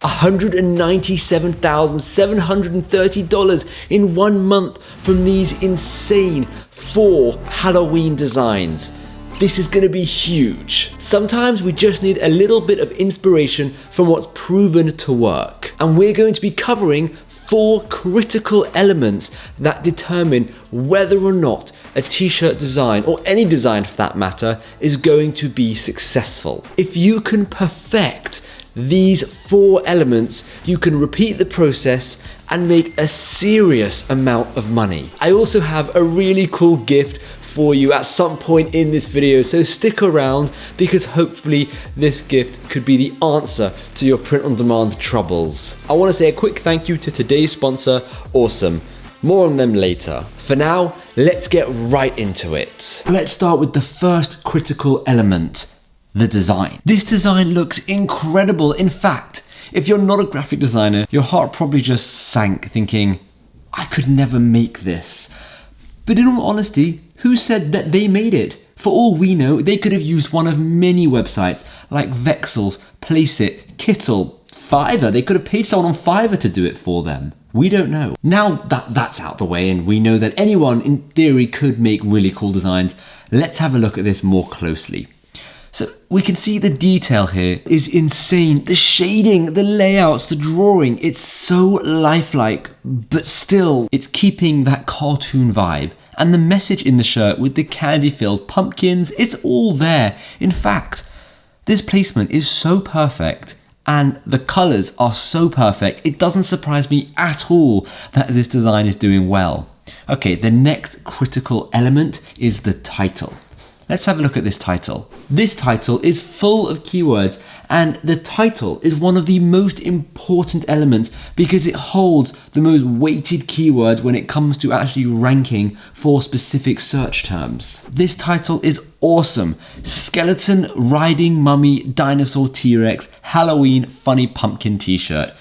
$197,730 in 1 month from these insane 4 Halloween designs. This is going to be huge. Sometimes we just need a little bit of inspiration from what's proven to work. And we're going to be covering 4 critical elements that determine whether or not a t-shirt design, or any design for that matter, is going to be successful. If you can perfect these 4 elements, you can repeat the process and make a serious amount of money. I also have a really cool gift for you at some point in this video, so stick around because hopefully this gift could be the answer to your print-on-demand troubles. I want to say a quick thank you to today's sponsor, Awesome. More on them later. For now, let's get right into it. Let's start with the first critical element, the design. This design looks incredible. In fact, if you're not a graphic designer, your heart probably just sank thinking, I could never make this. But in all honesty, who said that they made it? For all we know, they could have used one of many websites like Vexels, Placeit, Kittle, Fiverr. They could have paid someone on Fiverr to do it for them. We don't know. Now that that's out the way and we know that anyone in theory could make really cool designs, let's have a look at this more closely. So we can see the detail here is insane. The shading, the layouts, the drawing, it's so lifelike, but still it's keeping that cartoon vibe. And the message in the shirt with the candy-filled pumpkins, it's all there. In fact, this placement is so perfect and the colors are so perfect, it doesn't surprise me at all that this design is doing well. Okay, the next critical element is the title. Let's have a look at this title. This title is full of keywords, and the title is one of the most important elements because it holds the most weighted keywords when it comes to actually ranking for specific search terms. This title is awesome. Skeleton riding mummy dinosaur T-Rex Halloween funny pumpkin t-shirt.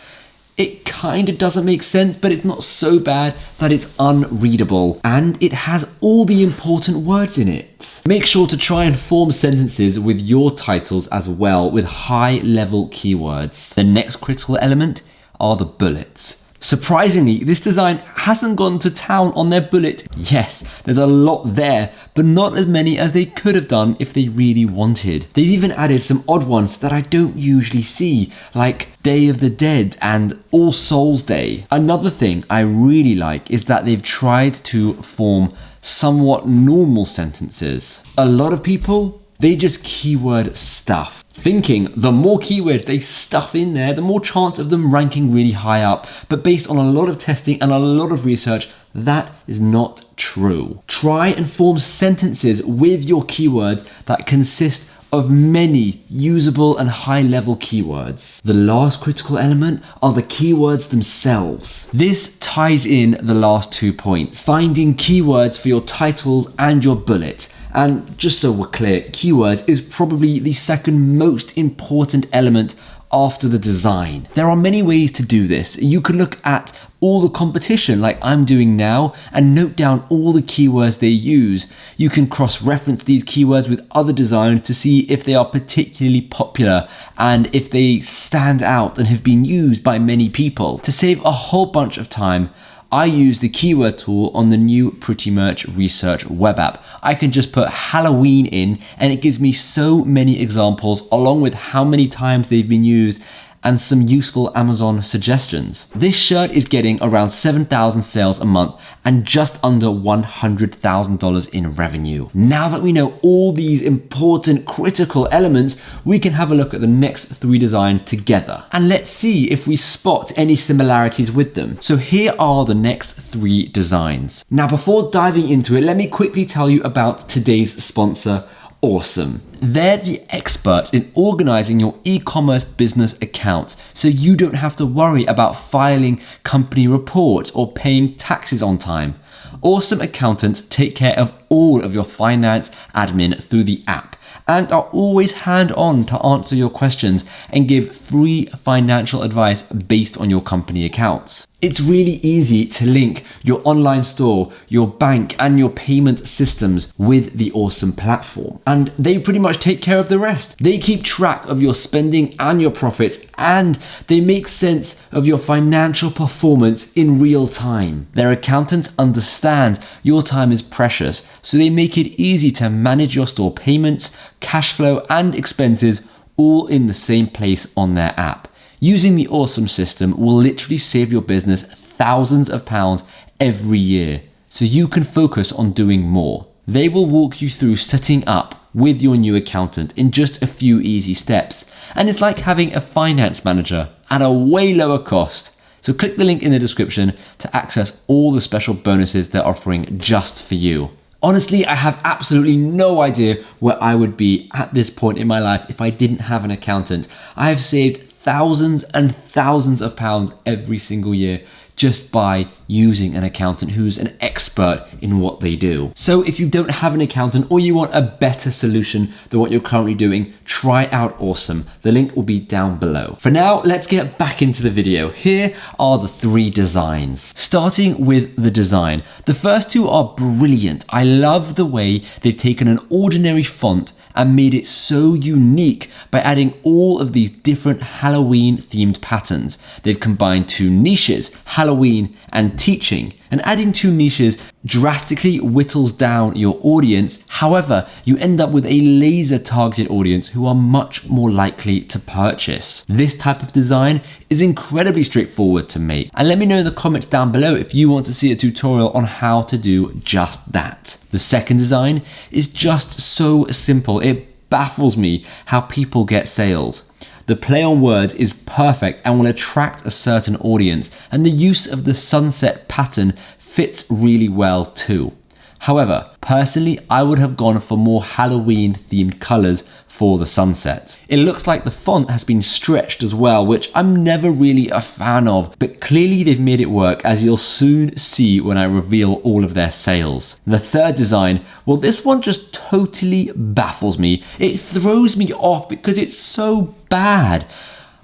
It kind of doesn't make sense, but it's not so bad that it's unreadable. And it has all the important words in it. Make sure to try and form sentences with your titles as well with high-level keywords. The next critical element are the bullets. Surprisingly, this design hasn't gone to town on their bullet. Yes, there's a lot there, but not as many as they could have done if they really wanted. They've even added some odd ones that I don't usually see, like Day of the Dead and All Souls Day. Another thing I really like is that they've tried to form somewhat normal sentences. A lot of people, they just keyword stuff, thinking the more keywords they stuff in there, the more chance of them ranking really high up. But based on a lot of testing and a lot of research, that is not true. Try and form sentences with your keywords that consist of many usable and high-level keywords. The last critical element are the keywords themselves. This ties in the last 2 points, finding keywords for your titles and your bullet. And just so we're clear, keywords is probably the second most important element after the design. There are many ways to do this. You could look at all the competition like I'm doing now and note down all the keywords they use. You can cross-reference these keywords with other designs to see if they are particularly popular and if they stand out and have been used by many people. To save a whole bunch of time, I use the keyword tool on the new Pretty Merch Research web app. I can just put Halloween in and it gives me so many examples along with how many times they've been used and some useful Amazon suggestions. This shirt is getting around 7,000 sales a month and just under $100,000 in revenue. Now that we know all these important critical elements, we can have a look at the next 3 designs together. And let's see if we spot any similarities with them. So here are the next 3 designs. Now before diving into it, let me quickly tell you about today's sponsor, Awesome. They're the experts in organizing your e-commerce business account so you don't have to worry about filing company reports or paying taxes on time. Awesome accountants take care of all of your finance admin through the app and are always hand-on to answer your questions and give free financial advice based on your company accounts. It's really easy to link your online store, your bank, and your payment systems with the Awesome platform. And they pretty much take care of the rest. They keep track of your spending and your profits, and they make sense of your financial performance in real time. Their accountants understand your time is precious, so they make it easy to manage your store payments, cash flow, and expenses all in the same place on their app. Using the Awesome system will literally save your business thousands of pounds every year, so you can focus on doing more. They will walk you through setting up with your new accountant in just a few easy steps, and it's like having a finance manager at a way lower cost. So click the link in the description to access all the special bonuses they're offering just for you. Honestly, I have absolutely no idea where I would be at this point in my life if I didn't have an accountant. I have saved thousands and thousands of pounds every single year just by using an accountant who's an expert in what they do. So if you don't have an accountant or you want a better solution than what you're currently doing, try out Awesome. The link will be down below. For now, let's get back into the video. Here are the 3 designs. Starting with the design. The first 2 are brilliant. I love the way they've taken an ordinary font and made it so unique by adding all of these different Halloween themed patterns. They've combined 2 niches, Halloween and teaching, and adding 2 niches drastically whittles down your audience. However, you end up with a laser targeted audience who are much more likely to purchase. This type of design is incredibly straightforward to make. And let me know in the comments down below if you want to see a tutorial on how to do just that. The second design is just so simple. It baffles me how people get sales. The play on words is perfect and will attract a certain audience, and the use of the sunset pattern fits really well too. However, personally, I would have gone for more Halloween themed colors for the sunset. It looks like the font has been stretched as well, which I'm never really a fan of, but clearly they've made it work, as you'll soon see when I reveal all of their sales. The third design, well, this one just totally baffles me. It throws me off because it's so bad.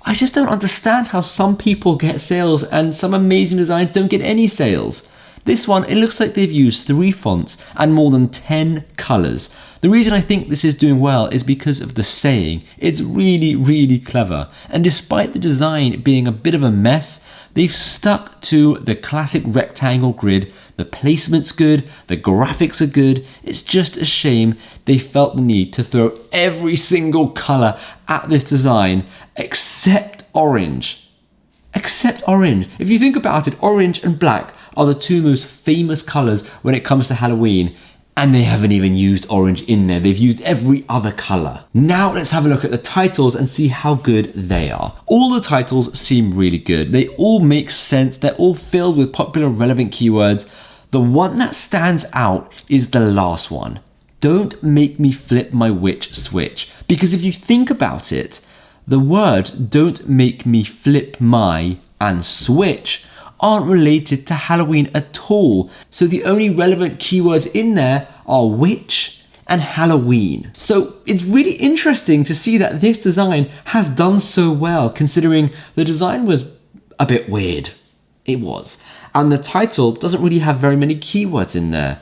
I just don't understand how some people get sales and some amazing designs don't get any sales. This one, it looks like they've used 3 fonts and more than 10 colors. The reason I think this is doing well is because of the saying. It's really, really clever. And despite the design being a bit of a mess, they've stuck to the classic rectangle grid. The placement's good, the graphics are good. It's just a shame they felt the need to throw every single color at this design except orange. Except orange. If you think about it, orange and black are the 2 most famous colors when it comes to Halloween, and they haven't even used orange in there. They've used every other color. Now let's have a look at the titles and see how good they are. All the titles seem really good. They all make sense. They're all filled with popular relevant keywords. The one that stands out is the last one. Don't make me flip my witch switch. Because if you think about it, the word don't make me flip my and switch aren't related to Halloween at all. So the only relevant keywords in there are witch and Halloween. So it's really interesting to see that this design has done so well, considering the design was a bit weird. It was. And the title doesn't really have very many keywords in there.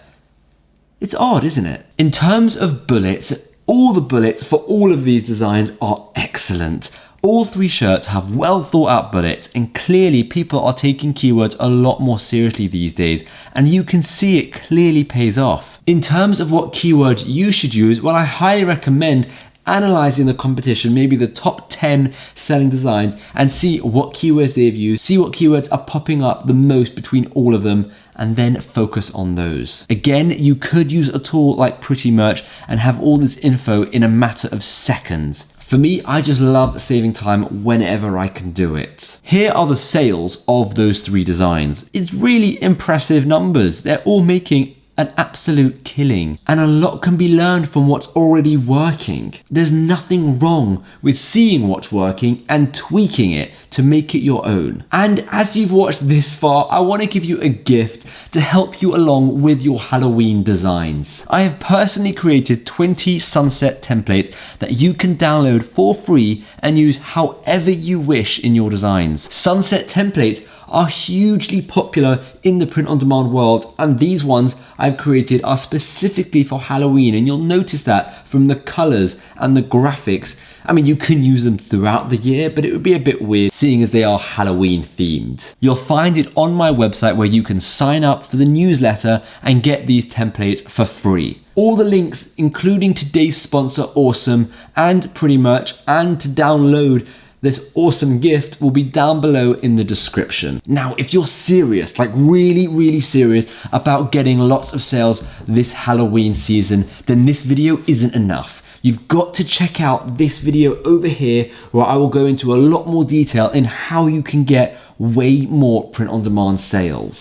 It's odd, isn't it? In terms of bullets, all the bullets for all of these designs are excellent. All 3 shirts have well thought out bullets, and clearly people are taking keywords a lot more seriously these days, and you can see it clearly pays off. In terms of what keywords you should use, well, I highly recommend analyzing the competition, maybe the top 10 selling designs, and see what keywords they've used, see what keywords are popping up the most between all of them, and then focus on those. Again, you could use a tool like Pretty Merch and have all this info in a matter of seconds. For me, I just love saving time whenever I can do it. Here are the sales of those 3 designs. It's really impressive numbers. They're all making an absolute killing, and a lot can be learned from what's already working. There's nothing wrong with seeing what's working and tweaking it to make it your own. And as you've watched this far, I want to give you a gift to help you along with your Halloween designs. I have personally created 20 sunset templates that you can download for free and use however you wish in your designs. Sunset templates are hugely popular in the print-on-demand world, and these ones I've created are specifically for Halloween, and you'll notice that from the colors and the graphics. I mean, you can use them throughout the year, but it would be a bit weird seeing as they are Halloween themed. You'll find it on my website where you can sign up for the newsletter and get these templates for free. All the links, including today's sponsor, Awesome, and Pretty Merch, and to download this awesome gift will be down below in the description. Now, if you're serious, like really serious about getting lots of sales this Halloween season, then this video isn't enough. You've got to check out this video over here where I will go into a lot more detail in how you can get way more print-on-demand sales.